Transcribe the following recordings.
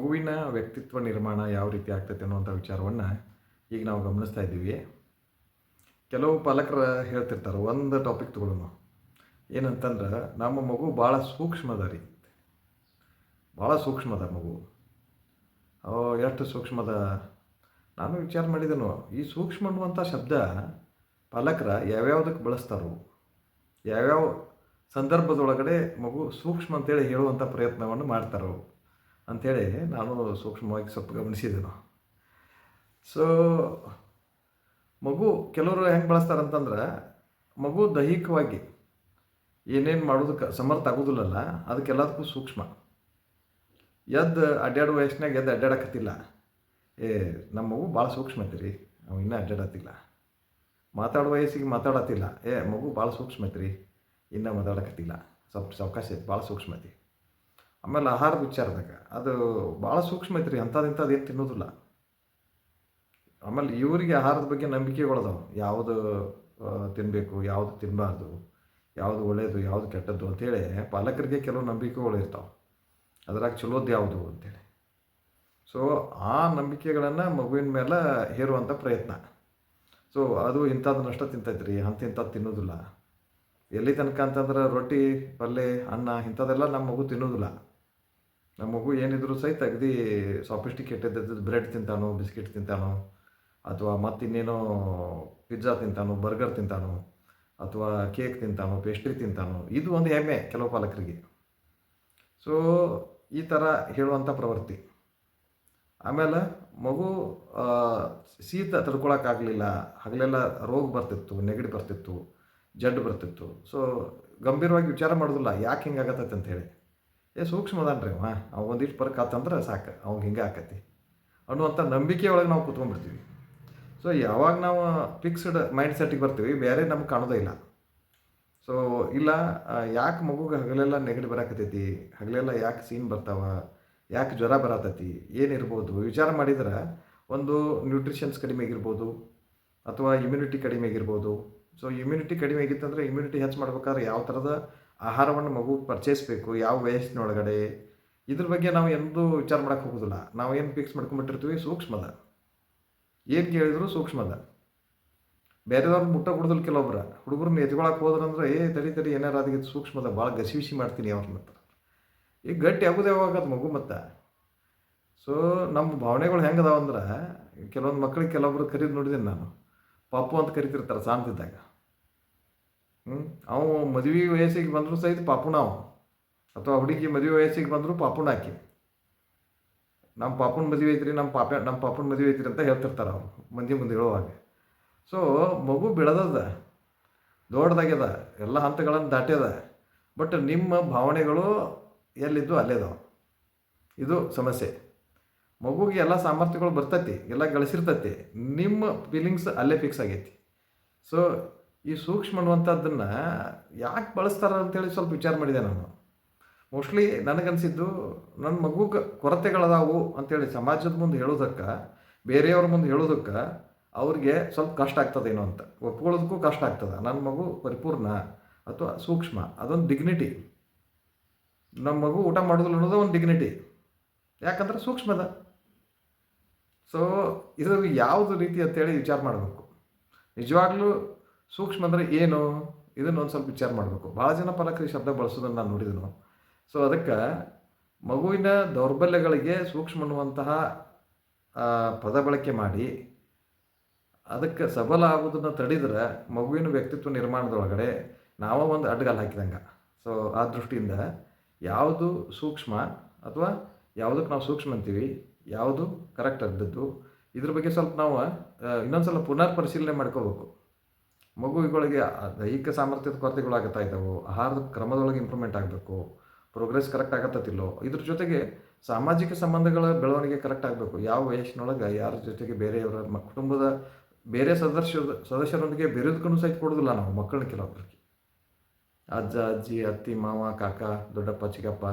ಮಗುವಿನ ವ್ಯಕ್ತಿತ್ವ ನಿರ್ಮಾಣ ಯಾವ ರೀತಿ ಆಗ್ತೈತೆ ಅನ್ನುವಂಥ ವಿಚಾರವನ್ನು ಈಗ ನಾವು ಗಮನಿಸ್ತಾ ಇದ್ದೀವಿ. ಕೆಲವು ಪಾಲಕರು ಹೇಳ್ತಿರ್ತಾರೆ, ಒಂದು ಟಾಪಿಕ್ ತೊಗೊಳ್ಳೋಣ ಏನಂತಂದ್ರೆ, ನಮ್ಮ ಮಗು ಭಾಳ ಸೂಕ್ಷ್ಮದ ರೀ, ಭಾಳ ಸೂಕ್ಷ್ಮದ ಮಗು. ಎಷ್ಟು ಸೂಕ್ಷ್ಮದ. ನಾನು ವಿಚಾರ ಮಾಡಿದೆನು, ಈ ಸೂಕ್ಷ್ಮ ಅನ್ನುವಂಥ ಶಬ್ದ ಪಾಲಕರ ಯಾವ್ಯಾವುದಕ್ಕೆ ಬಳಸ್ತಾರೋ, ಯಾವ್ಯಾವ ಸಂದರ್ಭದೊಳಗಡೆ ಮಗು ಸೂಕ್ಷ್ಮ ಅಂತೇಳಿ ಹೇಳುವಂಥ ಪ್ರಯತ್ನವನ್ನು ಮಾಡ್ತಾರೋ ಅಂಥೇಳಿ ನಾನು ಸೂಕ್ಷ್ಮವಾಗಿ ಸ್ವಲ್ಪ ಗಮನಿಸಿದೆನು. ಸೊ ಮಗು ಕೆಲವರು ಹೆಂಗೆ ಬಳಸ್ತಾರಂತಂದ್ರೆ, ಮಗು ದೈಹಿಕವಾಗಿ ಏನೇನು ಮಾಡೋದಕ್ಕೆ ಸಮರ್ಥ ಆಗೋದಿಲ್ಲಲ್ಲ, ಅದಕ್ಕೆಲ್ಲದಕ್ಕೂ ಸೂಕ್ಷ್ಮ. ಎದ್ದು ಅಡ್ಡಾಡುವ ವಯಸ್ಸಿನಾಗ ಎದ್ದು ಅಡ್ಡಾಡಕತ್ತಿಲ್ಲ, ನಮ್ಮ ಮಗು ಭಾಳ ಸೂಕ್ಷ್ಮ ಐತ್ರಿ, ಅವು ಇನ್ನೂ ಅಡ್ಡಾಡತ್ತಿಲ್ಲ. ಮಾತಾಡುವ ವಯಸ್ಸಿಗೆ ಮಾತಾಡತ್ತಿಲ್ಲ, ಮಗು ಭಾಳ ಸೂಕ್ಷ್ಮ ಐತ್ರಿ, ಇನ್ನೂ ಮಾತಾಡಕತ್ತಿಲ್ಲ, ಸ್ವಲ್ಪ ಸಾವಕಾಶ ಐತಿ, ಭಾಳ ಸೂಕ್ಷ್ಮ ಐತಿ. ಆಮೇಲೆ ಆಹಾರದ ವಿಚಾರದಾಗ ಅದು ಭಾಳ ಸೂಕ್ಷ್ಮ ಐತ್ರಿ, ಅಂಥದ್ದು ಏನು ತಿನ್ನೋದಿಲ್ಲ. ಆಮೇಲೆ ಇವರಿಗೆ ಆಹಾರದ ಬಗ್ಗೆ ನಂಬಿಕೆಗಳದಾವೆ, ಯಾವುದು ತಿನ್ನಬೇಕು, ಯಾವುದು ತಿನ್ನಬಾರ್ದು, ಯಾವುದು ಒಳ್ಳೆಯದು, ಯಾವುದು ಕೆಟ್ಟದ್ದು ಅಂಥೇಳಿ ಪಾಲಕರಿಗೆ ಕೆಲವು ನಂಬಿಕೆಗಳು ಇರ್ತಾವೆ, ಅದ್ರಾಗ ಚಲೋದು ಯಾವುದು ಅಂತೇಳಿ. ಸೊ ಆ ನಂಬಿಕೆಗಳನ್ನು ಮಗುವಿನ ಮೇಲೆ ಹೇರುವಂಥ ಪ್ರಯತ್ನ. ಸೊ ಅದು ಇಂಥದ್ದನ್ನಷ್ಟ ತಿಂತೈತ್ರಿ, ಇಂಥದ್ದು ತಿನ್ನೋದಿಲ್ಲ. ಎಲ್ಲಿ ತನಕ ಅಂತಂದ್ರೆ ರೊಟ್ಟಿ ಪಲ್ಯ ಅನ್ನ ಇಂಥದ್ದೆಲ್ಲ ನಮ್ಮ ಮಗು ತಿನ್ನೋದಿಲ್ಲ. ನಮ್ಮ ಮಗು ಏನಿದ್ರು ಸಹಿತ ಅಗದಿ ಸಾಫಿಸ್ಟಿಕೇಟೆಡ್ ಬ್ರೆಡ್ ತಿಂತಾನೋ, ಬಿಸ್ಕಿಟ್ ತಿಂತಾನೋ, ಅಥವಾ ಮತ್ತಿನ್ನೇನೋ ಪಿಜ್ಜಾ ತಿಂತಾನೋ, ಬರ್ಗರ್ ತಿಂತಾನೋ, ಅಥವಾ ಕೇಕ್ ತಿಂತಾನೋ, ಪೇಸ್ಟ್ರಿ ತಿಂತಾನೋ. ಇದು ಒಂದು ಹೆಮ್ಮೆ ಕೆಲವು ಪಾಲಕರಿಗೆ. ಸೊ ಈ ಥರ ಹೇಳುವಂಥ ಪ್ರವೃತ್ತಿ. ಆಮೇಲೆ ಮಗು ಶೀತ ತಡ್ಕೊಳಕ್ಕಾಗಲಿಲ್ಲ, ಹಗಲೆಲ್ಲ ರೋಗ ಬರ್ತಿತ್ತು, ನೆಗಡಿ ಬರ್ತಿತ್ತು, ಜಡ್ಡು ಬರ್ತಿತ್ತು. ಸೊ ಗಂಭೀರವಾಗಿ ವಿಚಾರ ಮಾಡೋದಿಲ್ಲ, ಯಾಕೆ ಹಿಂಗೆ ಆಗತ್ತೈತೆ ಅಂಥೇಳಿ. ಸೂಕ್ಷ್ಮದಾನ್ರಿ ಅವ ಒಂದಿಷ್ಟು ಪರಕ್ ಆತಂದ್ರೆ ಸಾಕು, ಅವ್ಗೆ ಹಿಂಗೆ ಆಕತಿ ಅನ್ನುವಂಥ ನಂಬಿಕೆ ಒಳಗೆ ನಾವು ಕೂತ್ಕೊಂಡ್ಬಿಡ್ತೀವಿ. ಸೊ ಯಾವಾಗ ನಾವು ಫಿಕ್ಸ್ಡ್ ಮೈಂಡ್ ಸೆಟ್ಟಿಗೆ ಬರ್ತೀವಿ, ಬೇರೆ ನಮ್ಗೆ ಕಾಣೋದೇ ಇಲ್ಲ. ಸೊ ಇಲ್ಲ, ಯಾಕೆ ಮಗುಗೆ ಹಗಲೆಲ್ಲ ನೆಗಡಿ ಬರಾಕತ್ತೈತಿ, ಹಗಲೆಲ್ಲ ಯಾಕೆ ಸೀನ್ ಬರ್ತಾವ, ಯಾಕೆ ಜ್ವರ ಬರತೈತಿ, ಏನಿರ್ಬೋದು ವಿಚಾರ ಮಾಡಿದ್ರೆ, ಒಂದು ನ್ಯೂಟ್ರಿಷನ್ಸ್ ಕಡಿಮೆ ಆಗಿರ್ಬೋದು, ಅಥವಾ ಇಮ್ಯುನಿಟಿ ಕಡಿಮೆ ಆಗಿರ್ಬೋದು. ಸೊ ಇಮ್ಯುನಿಟಿ ಕಡಿಮೆ ಆಗಿತ್ತಂದರೆ ಇಮ್ಯುನಿಟಿ ಹೆಚ್ಚು ಮಾಡ್ಬೇಕಾದ್ರೆ ಯಾವ ಥರದ ಆಹಾರವನ್ನು ಮಗು ಪರ್ಚೇಸ್ಬೇಕು, ಯಾವ ವಯಸ್ಸಿನೊಳಗಡೆ, ಇದ್ರ ಬಗ್ಗೆ ನಾವು ಎಂದೂ ವಿಚಾರ ಮಾಡೋಕ್ಕೆ ಹೋಗೋದಿಲ್ಲ. ನಾವು ಏನು ಫಿಕ್ಸ್ ಮಾಡ್ಕೊಂಡ್ಬಿಟ್ಟಿರ್ತೀವಿ, ಸೂಕ್ಷ್ಮದ, ಏನು ಕೇಳಿದ್ರು ಸೂಕ್ಷ್ಮದ. ಬೇರೆದವ್ರು ಮುಟ್ಟ ಕೊಡೋದಿಲ್ಲ. ಕೆಲವೊಬ್ರು ಹುಡುಗರನ್ನ ಎತ್ಕೊಳಕ್ಕೆ ಹೋದ್ರಂದ್ರೆ, ತಡಿ ಏನಾರು ಅದಕ್ಕೆ ಸೂಕ್ಷ್ಮದ, ಭಾಳ ಗಸಿಬಿಸಿ ಮಾಡ್ತೀನಿ ಅವ್ರನ್ನ ಹತ್ರ. ಈಗ ಗಟ್ಟಿ ಆಗೋದು ಯಾವಾಗದು ಮಗು ಮತ್ತೆ. ಸೊ ನಮ್ಮ ಭಾವನೆಗಳು ಹೆಂಗೆ ಅದಾವಂದ್ರೆ, ಕೆಲವೊಂದು ಮಕ್ಳಿಗೆ ಕೆಲವೊಬ್ರು ಕರೀದು ನೋಡಿದ್ದೀನಿ ನಾನು, ಪಾಪು ಅಂತ ಕರಿತಿರ್ತಾರೆ ಸಾಣ್ತಿದ್ದಾಗ. ಅವು ಮದುವೆ ವಯಸ್ಸಿಗೆ ಬಂದರೂ ಸಹಿತ ಪಾಪುಣ ಅವು, ಅಥವಾ ಹುಡುಗಿ ಮದುವೆ ವಯಸ್ಸಿಗೆ ಬಂದರೂ ಪಾಪುಣ ಹಾಕಿ, ನಮ್ಮ ಪಾಪುನ ಮದುವೆ ಐತ್ರಿ, ನಮ್ಮ ಪಾಪುನ ಮದುವೆ ಐತ್ರಿ ಅಂತ ಹೇಳ್ತಿರ್ತಾರೆ ಅವ್ರು ಮಂದಿ ಮುಂದೆ ಹೇಳುವಾಗ. ಸೊ ಮಗು ಬೆಳೆದದ, ದೊಡ್ಡದಾಗ್ಯದ, ಎಲ್ಲ ಹಂತಗಳನ್ನು ದಾಟ್ಯದ. ಬಟ್ ನಿಮ್ಮ ಭಾವನೆಗಳು ಎಲ್ಲಿದ್ದು ಅಲ್ಲೇದಾವ. ಇದು ಸಮಸ್ಯೆ. ಮಗುಗೆ ಎಲ್ಲ ಸಾಮರ್ಥ್ಯಗಳು ಬರ್ತೈತಿ, ಎಲ್ಲ ಗಳಿಸಿರ್ತೈತಿ, ನಿಮ್ಮ ಫೀಲಿಂಗ್ಸ್ ಅಲ್ಲೇ ಫಿಕ್ಸ್ ಆಗೈತಿ. ಸೊ ಈ ಸೂಕ್ಷ್ಮ ಅನ್ನುವಂಥದ್ದನ್ನು ಯಾಕೆ ಬಳಸ್ತಾರೆ ಅಂತೇಳಿ ಸ್ವಲ್ಪ ವಿಚಾರ ಮಾಡಿದೆ ನಾನು. ಮೋಸ್ಟ್ಲಿ ನನಗನ್ಸಿದ್ದು, ನನ್ನ ಮಗುಗೆ ಕೊರತೆಗಳದಾವು ಅಂಥೇಳಿ ಸಮಾಜದ ಮುಂದೆ ಹೇಳೋದಕ್ಕೆ, ಬೇರೆಯವ್ರ ಮುಂದೆ ಹೇಳೋದಕ್ಕೆ ಅವ್ರಿಗೆ ಸ್ವಲ್ಪ ಕಷ್ಟ ಆಗ್ತದೇನೋ ಅಂತ, ಒಪ್ಕೊಳ್ಳೋದಕ್ಕೂ ಕಷ್ಟ ಆಗ್ತದೆ. ನನ್ನ ಮಗು ಪರಿಪೂರ್ಣ ಅಥವಾ ಸೂಕ್ಷ್ಮ, ಅದೊಂದು ಡಿಗ್ನಿಟಿ. ನಮ್ಮ ಮಗು ಊಟ ಮಾಡೋದಿಲ್ಲ ಅನ್ನೋದು ಒಂದು ಡಿಗ್ನಿಟಿ, ಯಾಕಂದ್ರೆ ಸೂಕ್ಷ್ಮದ. ಸೊ ಇದು ಯಾವುದು ರೀತಿ ಅಂತೇಳಿ ವಿಚಾರ ಮಾಡಬೇಕು. ನಿಜವಾಗ್ಲೂ ಸೂಕ್ಷ್ಮ ಅಂದರೆ ಏನು, ಇದನ್ನೊಂದು ಸ್ವಲ್ಪ ವಿಚಾರ ಮಾಡಬೇಕು. ಭಾಳ ಜನ ಪಾಲಕರು ಈ ಶಬ್ದ ಬಳಸೋದನ್ನು ನಾನು ನೋಡಿದನು. ಸೊ ಅದಕ್ಕೆ ಮಗುವಿನ ದೌರ್ಬಲ್ಯಗಳಿಗೆ ಸೂಕ್ಷ್ಮ ಅನ್ನುವಂತಹ ಪದ ಬಳಕೆ ಮಾಡಿ ಅದಕ್ಕೆ ಸಬಲ ಆಗೋದನ್ನು ತಡೆದ್ರೆ ಮಗುವಿನ ವ್ಯಕ್ತಿತ್ವ ನಿರ್ಮಾಣದೊಳಗಡೆ ನಾವು ಒಂದು ಅಡ್ಡಗಾಲು ಹಾಕಿದಂಗೆ. ಸೊ ಆ ದೃಷ್ಟಿಯಿಂದ ಯಾವುದು ಸೂಕ್ಷ್ಮ ಅಥವಾ ಯಾವುದಕ್ಕೆ ನಾವು ಸೂಕ್ಷ್ಮ ಅಂತೀವಿ, ಯಾವುದು ಕರೆಕ್ಟ್ ಆದದ್ದು, ಇದ್ರ ಬಗ್ಗೆ ಸ್ವಲ್ಪ ನಾವು ಇನ್ನೊಂದು ಸಲ ಪುನರ್ ಪರಿಶೀಲನೆ ಮಾಡ್ಕೋಬೇಕು. ಮಗುವಿಗಳಿಗೆ ದೈಹಿಕ ಸಾಮರ್ಥ್ಯದ ಕೊರತೆಗಳಾಗ್ತಾ ಇದ್ದಾವೆ, ಆಹಾರದ ಕ್ರಮದೊಳಗೆ ಇಂಪ್ರೂವ್ಮೆಂಟ್ ಆಗಬೇಕು, ಪ್ರೋಗ್ರೆಸ್ ಕರೆಕ್ಟ್ ಆಗತ್ತಿಲ್ಲೋ, ಇದ್ರ ಜೊತೆಗೆ ಸಾಮಾಜಿಕ ಸಂಬಂಧಗಳ ಬೆಳವಣಿಗೆ ಕರೆಕ್ಟ್ ಆಗಬೇಕು. ಯಾವ ವಯಸ್ಸಿನೊಳಗೆ ಯಾರ ಜೊತೆಗೆ ಬೇರೆಯವರ ಕುಟುಂಬದ ಬೇರೆ ಸದಸ್ಯರೊಂದಿಗೆ ಬೆರೆಯೋದಕ್ಕೂ ಸಹಿತ ಕೊಡೋದಿಲ್ಲ ನಾವು ಮಕ್ಕಳನ್ನ. ಕೆಲವೊಬ್ಬರಿಗೆ ಅಜ್ಜ ಅಜ್ಜಿ, ಅತ್ತಿ ಮಾವ, ಕಾಕ, ದೊಡ್ಡಪ್ಪ, ಚಿಕ್ಕಪ್ಪ,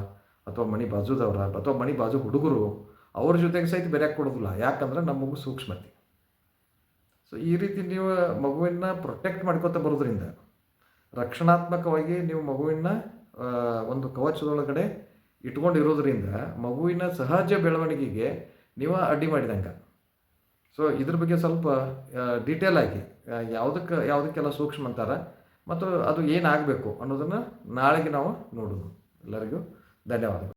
ಅಥವಾ ಮನೆ ಬಾಜುದವ್ರ, ಅಥವಾ ಮನೆ ಬಾಜು ಹುಡುಗರು, ಅವ್ರ ಜೊತೆಗೆ ಸಹಿತ ಬೆರೆಯಕ್ಕೆ ಕೊಡೋದಿಲ್ಲ. ಯಾಕಂದ್ರೆ ನಮ್ಮ ಮಗು ಸೂಕ್ಷ್ಮತೆ. ಸೊ ಈ ರೀತಿ ನೀವು ಮಗುವಿನ ಪ್ರೊಟೆಕ್ಟ್ ಮಾಡ್ಕೊತ ಬರೋದ್ರಿಂದ, ರಕ್ಷಣಾತ್ಮಕವಾಗಿ ನೀವು ಮಗುವಿನ ಒಂದು ಕವಚದೊಳಗಡೆ ಇಟ್ಕೊಂಡಿರೋದ್ರಿಂದ ಮಗುವಿನ ಸಹಜ ಬೆಳವಣಿಗೆಗೆ ನೀವು ಅಡ್ಡಿ ಮಾಡಿದಂಗೆ. ಸೊ ಇದ್ರ ಬಗ್ಗೆ ಸ್ವಲ್ಪ ಡೀಟೇಲ್ ಆಗಿ ಯಾವುದಕ್ಕೆಲ್ಲ ಸೂಕ್ಷ್ಮ ಅಂತಾರೆ ಮತ್ತು ಅದು ಏನಾಗಬೇಕು ಅನ್ನೋದನ್ನು ನಾಳೆಗೆ ನಾವು ನೋಡೋಣ. ಎಲ್ಲರಿಗೂ ಧನ್ಯವಾದಗಳು.